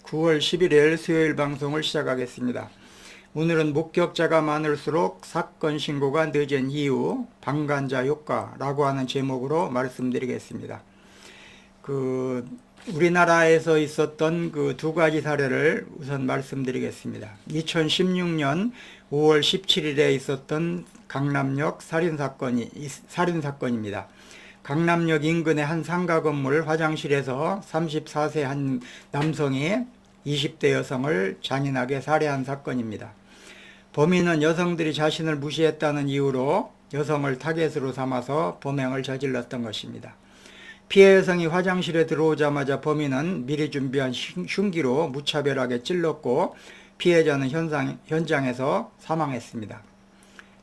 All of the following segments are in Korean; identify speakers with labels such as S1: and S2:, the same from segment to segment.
S1: 9월 11일 수요일 방송을 시작하겠습니다. 오늘은 목격자가 많을수록 사건 신고가 늦은 이유, 방관자 효과라고 하는 제목으로 말씀드리겠습니다. 우리나라에서 있었던 그 두 가지 사례를 우선 말씀드리겠습니다. 2016년 5월 17일에 있었던 강남역 살인사건입니다. 강남역 인근의 한 상가 건물 화장실에서 34세 한 남성이 20대 여성을 잔인하게 살해한 사건입니다. 범인은 여성들이 자신을 무시했다는 이유로 여성을 타겟으로 삼아서 범행을 저질렀던 것입니다. 피해 여성이 화장실에 들어오자마자 범인은 미리 준비한 흉기로 무차별하게 찔렀고 피해자는 현장에서 사망했습니다.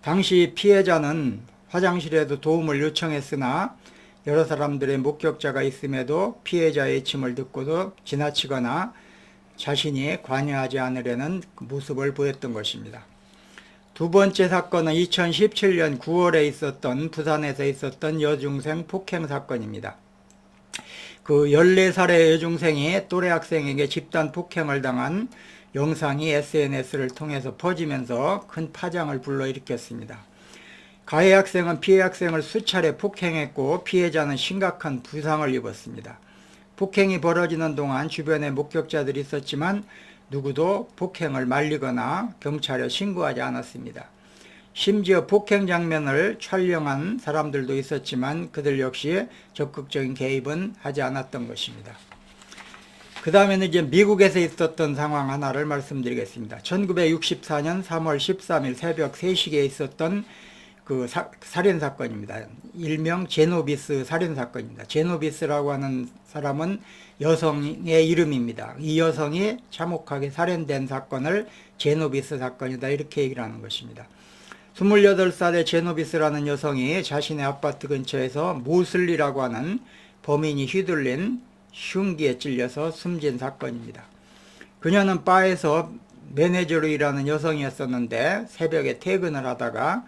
S1: 당시 피해자는 화장실에도 도움을 요청했으나 여러 사람들의 목격자가 있음에도 피해자의 침을 듣고도 지나치거나 자신이 관여하지 않으려는 모습을 보였던 것입니다. 두 번째 사건은 2017년 9월에 있었던 부산에서 있었던 여중생 폭행 사건입니다. 14살의 여중생이 또래 학생에게 집단 폭행을 당한 영상이 SNS를 통해서 퍼지면서 큰 파장을 불러일으켰습니다. 가해 학생은 피해 학생을 수차례 폭행했고 피해자는 심각한 부상을 입었습니다. 폭행이 벌어지는 동안 주변에 목격자들이 있었지만 누구도 폭행을 말리거나 경찰에 신고하지 않았습니다. 심지어 폭행 장면을 촬영한 사람들도 있었지만 그들 역시 적극적인 개입은 하지 않았던 것입니다. 그 다음에는 이제 미국에서 있었던 상황 하나를 말씀드리겠습니다. 1964년 3월 13일 새벽 3시에 있었던 살인사건입니다. 일명 제노비스 살인사건입니다. 제노비스라고 하는 사람은 여성의 이름입니다. 이 여성이 참혹하게 살인된 사건을 제노비스 사건이다 이렇게 얘기를 하는 것입니다. 28살의 제노비스라는 여성이 자신의 아파트 근처에서 모슬리라고 하는 범인이 휘둘린 흉기에 찔려서 숨진 사건입니다. 그녀는 바에서 매니저로 일하는 여성이었었는데 새벽에 퇴근을 하다가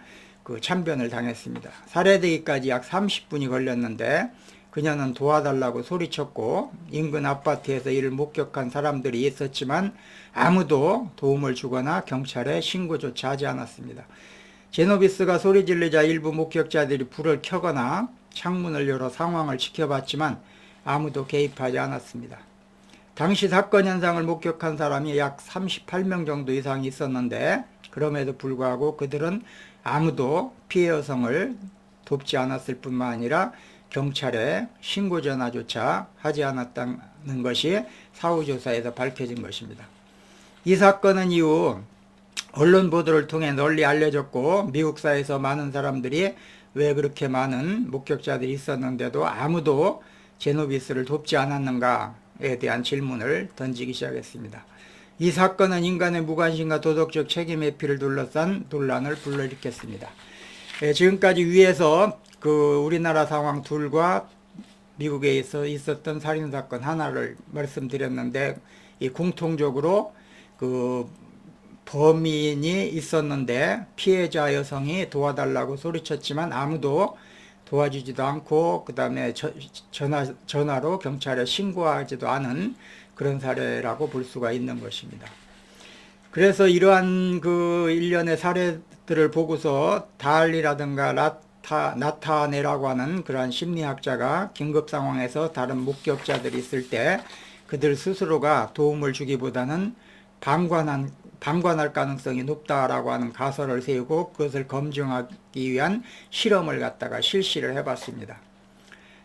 S1: 참변을 당했습니다. 살해되기까지 약 30분이 걸렸는데 그녀는 도와달라고 소리쳤고 인근 아파트에서 이를 목격한 사람들이 있었지만 아무도 도움을 주거나 경찰에 신고조차 하지 않았습니다. 제노비스가 소리 지르자 일부 목격자들이 불을 켜거나 창문을 열어 상황을 지켜봤지만 아무도 개입하지 않았습니다. 당시 사건 현장을 목격한 사람이 약 38명 정도 이상이 있었는데 그럼에도 불구하고 그들은 아무도 피해 여성을 돕지 않았을 뿐만 아니라 경찰에 신고 전화조차 하지 않았다는 것이 사후조사에서 밝혀진 것입니다. 이 사건은 이후 언론 보도를 통해 널리 알려졌고 미국 사회에서 많은 사람들이 왜 그렇게 많은 목격자들이 있었는데도 아무도 제노비스를 돕지 않았는가에 대한 질문을 던지기 시작했습니다. 이 사건은 인간의 무관심과 도덕적 책임 회피를 둘러싼 논란을 불러일으켰습니다. 지금까지 위에서 우리나라 상황 둘과 미국에 있었던 살인사건 하나를 말씀드렸는데 이 공통적으로 범인이 있었는데 피해자 여성이 도와달라고 소리쳤지만 아무도 도와주지도 않고 그 다음에 전화로 경찰에 신고하지도 않은 그런 사례라고 볼 수가 있는 것입니다. 그래서 이러한 일련의 사례들을 보고서 달리라든가 나타네라고 하는 그러한 심리학자가 긴급 상황에서 다른 목격자들이 있을 때 그들 스스로가 도움을 주기보다는 방관할 가능성이 높다라고 하는 가설을 세우고 그것을 검증하기 위한 실험을 갖다가 실시를 해봤습니다.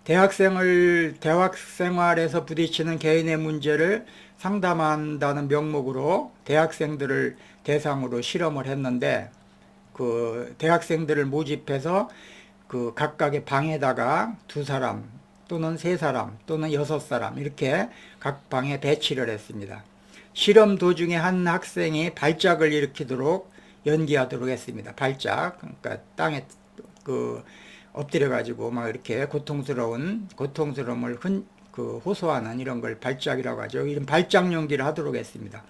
S1: 대학 생활에서 부딪히는 개인의 문제를 상담한다는 명목으로 대학생들을 대상으로 실험을 했는데 대학생들을 모집해서 각각의 방에다가 2사람 또는 3사람 또는 6사람 이렇게 각 방에 배치를 했습니다. 실험 도중에 한 학생이 발작을 일으키도록 연기하도록 했습니다. 발작, 그러니까 땅에 엎드려 가지고 막 이렇게 고통스러움을 호소하는 이런 걸 발작이라고 하죠. 이런 발작 연기를 하도록 했습니다.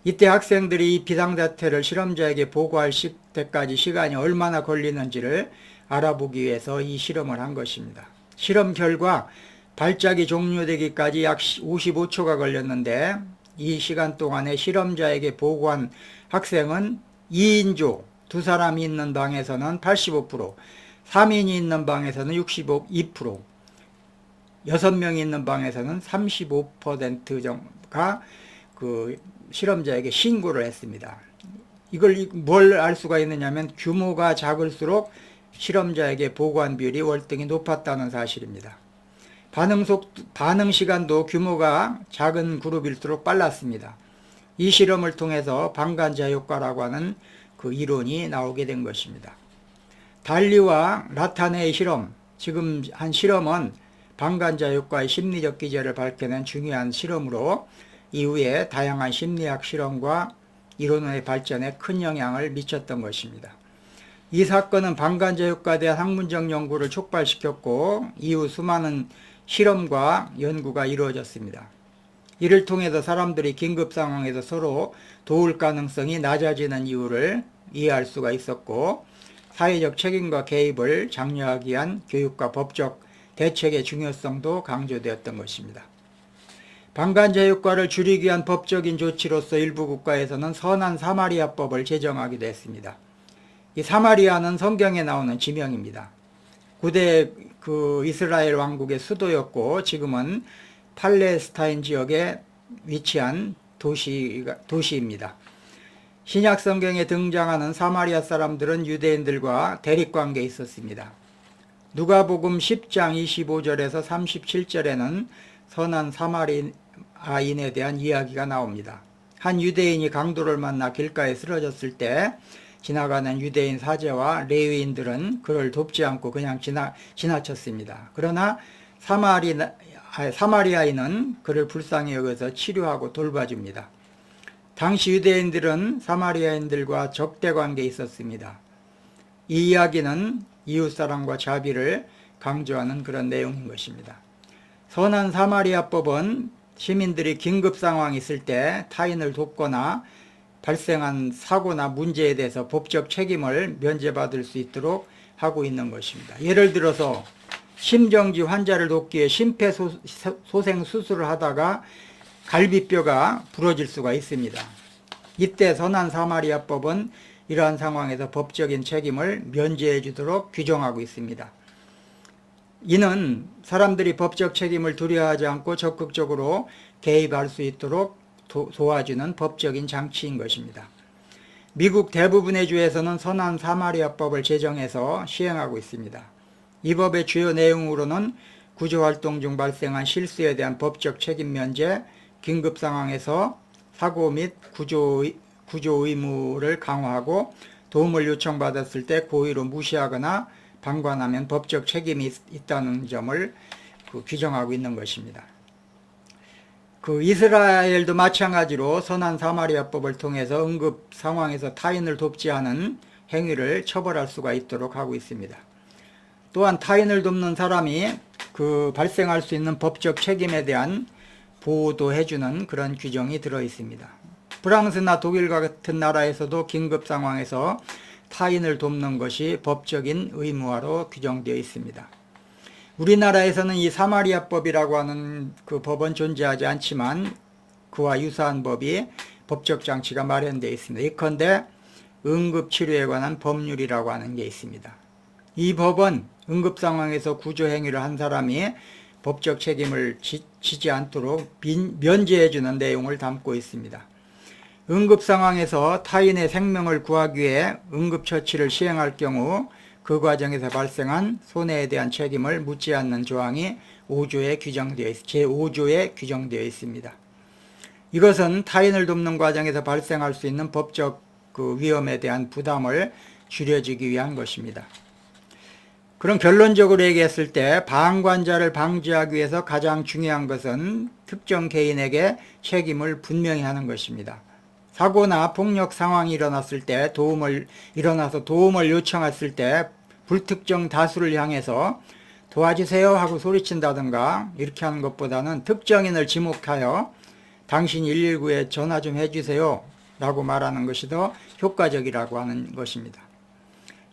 S1: 이때 학생들이 이 비상사태를 실험자에게 보고할 때까지 시간이 얼마나 걸리는지를 알아보기 위해서 이 실험을 한 것입니다. 실험 결과 발작이 종료되기까지 약 55초가 걸렸는데 이 시간 동안에 실험자에게 보고한 학생은 2인조, 두 사람이 있는 방에서는 85%, 3인이 있는 방에서는 62%, 6명이 있는 방에서는 35%가 그 실험자에게 신고를 했습니다. 이걸 뭘 알 수가 있느냐면 규모가 작을수록 실험자에게 보고한 비율이 월등히 높았다는 사실입니다. 반응 시간도 규모가 작은 그룹일수록 빨랐습니다. 이 실험을 통해서 방관자 효과라고 하는 그 이론이 나오게 된 것입니다. 달리와 라타네의 실험, 지금 한 실험은 방관자 효과의 심리적 기제를 밝혀낸 중요한 실험으로 이후에 다양한 심리학 실험과 이론의 발전에 큰 영향을 미쳤던 것입니다. 이 사건은 방관자 효과에 대한 학문적 연구를 촉발시켰고 이후 수많은 실험과 연구가 이루어졌습니다. 이를 통해서 사람들이 긴급 상황에서 서로 도울 가능성이 낮아지는 이유를 이해할 수가 있었고 사회적 책임과 개입을 장려하기 위한 교육과 법적 대책의 중요성도 강조되었던 것입니다. 방관자 효과를 줄이기 위한 법적인 조치로서 일부 국가에서는 선한 사마리아법을 제정하기도 했습니다. 이 사마리아는 성경에 나오는 지명입니다. 고대 그 이스라엘 왕국의 수도였고 지금은 팔레스타인 지역에 위치한 도시입니다. 신약 성경에 등장하는 사마리아 사람들은 유대인들과 대립관계에 있었습니다. 누가복음 10장 25절에서 37절에는 선한 사마리아인에 대한 이야기가 나옵니다. 한 유대인이 강도를 만나 길가에 쓰러졌을 때 지나가는 유대인 사제와 레위인들은 그를 돕지 않고 그냥 지나쳤습니다. 그러나 사마리아인은 그를 불쌍히 여겨서 치료하고 돌봐줍니다. 당시 유대인들은 사마리아인들과 적대관계에 있었습니다. 이 이야기는 이웃사랑과 자비를 강조하는 그런 내용인 것입니다. 선한 사마리아법은 시민들이 긴급 상황이 있을 때 타인을 돕거나 발생한 사고나 문제에 대해서 법적 책임을 면제받을 수 있도록 하고 있는 것입니다. 예를 들어서 심정지 환자를 돕기 위해 심폐소생 수술을 하다가 갈비뼈가 부러질 수가 있습니다. 이때 선한 사마리아법은 이러한 상황에서 법적인 책임을 면제해 주도록 규정하고 있습니다. 이는 사람들이 법적 책임을 두려워하지 않고 적극적으로 개입할 수 있도록 도와주는 법적인 장치인 것입니다. 미국 대부분의 주에서는 선한 사마리아법을 제정해서 시행하고 있습니다. 이 법의 주요 내용으로는 구조활동 중 발생한 실수에 대한 법적 책임 면제, 긴급 상황에서 사고 및 구조 의무를 강화하고 도움을 요청받았을 때 고의로 무시하거나 방관하면 법적 책임이 있다는 점을 규정하고 있는 것입니다. 이스라엘도 마찬가지로 선한 사마리아법을 통해서 응급 상황에서 타인을 돕지 않은 행위를 처벌할 수가 있도록 하고 있습니다. 또한 타인을 돕는 사람이 발생할 수 있는 법적 책임에 대한 보호도 해주는 그런 규정이 들어 있습니다. 프랑스나 독일 같은 나라에서도 긴급 상황에서 타인을 돕는 것이 법적인 의무화로 규정되어 있습니다. 우리나라에서는 이 사마리아법이라고 하는 그 법은 존재하지 않지만 그와 유사한 법이 법적 장치가 마련되어 있습니다. 예컨대 응급치료에 관한 법률이라고 하는 게 있습니다. 이 법은 응급 상황에서 구조 행위를 한 사람이 법적 책임을 지지 않도록 면제해 주는 내용을 담고 있습니다. 응급 상황에서 타인의 생명을 구하기 위해 응급처치를 시행할 경우 그 과정에서 발생한 손해에 대한 책임을 묻지 않는 조항이 제5조에 규정되어 있습니다. 이것은 타인을 돕는 과정에서 발생할 수 있는 법적 위험에 대한 부담을 줄여주기 위한 것입니다. 그럼 결론적으로 얘기했을 때 방관자를 방지하기 위해서 가장 중요한 것은 특정 개인에게 책임을 분명히 하는 것입니다. 사고나 폭력 상황이 일어났을 때 도움을 요청했을 때 불특정 다수를 향해서 도와주세요 하고 소리친다든가 이렇게 하는 것보다는 특정인을 지목하여 당신 119에 전화 좀 해주세요 라고 말하는 것이 더 효과적이라고 하는 것입니다.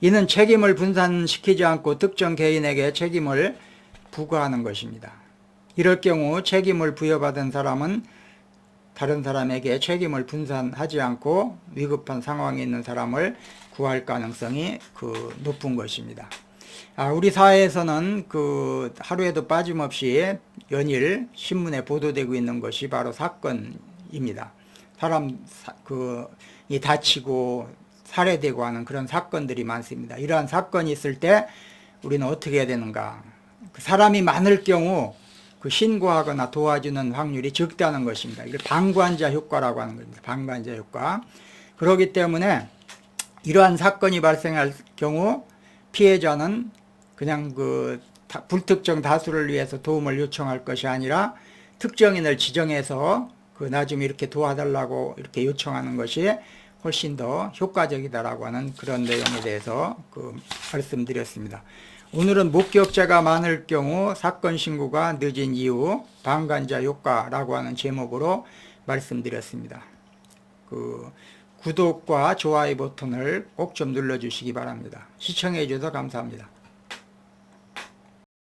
S1: 이는 책임을 분산시키지 않고 특정 개인에게 책임을 부과하는 것입니다. 이럴 경우 책임을 부여받은 사람은 다른 사람에게 책임을 분산하지 않고 위급한 상황에 있는 사람을 구할 가능성이 높은 것입니다. 우리 사회에서는 하루에도 빠짐없이 연일 신문에 보도되고 있는 것이 바로 사건입니다. 이 다치고 살해되고 하는 그런 사건들이 많습니다. 이러한 사건이 있을 때 우리는 어떻게 해야 되는가? 사람이 많을 경우 신고하거나 도와주는 확률이 적다는 것입니다. 이걸 방관자 효과라고 하는 겁니다. 방관자 효과. 그렇기 때문에 이러한 사건이 발생할 경우 피해자는 그냥 불특정 다수를 위해서 도움을 요청할 것이 아니라 특정인을 지정해서 나 좀 이렇게 도와달라고 이렇게 요청하는 것이 훨씬 더 효과적이다라고 하는 그런 내용에 대해서 말씀드렸습니다. 오늘은 목격자가 많을 경우 사건 신고가 늦은 이유 방관자 효과라고 하는 제목으로 말씀드렸습니다. 구독과 좋아요 버튼을 꼭 좀 눌러주시기 바랍니다. 시청해 주셔서 감사합니다.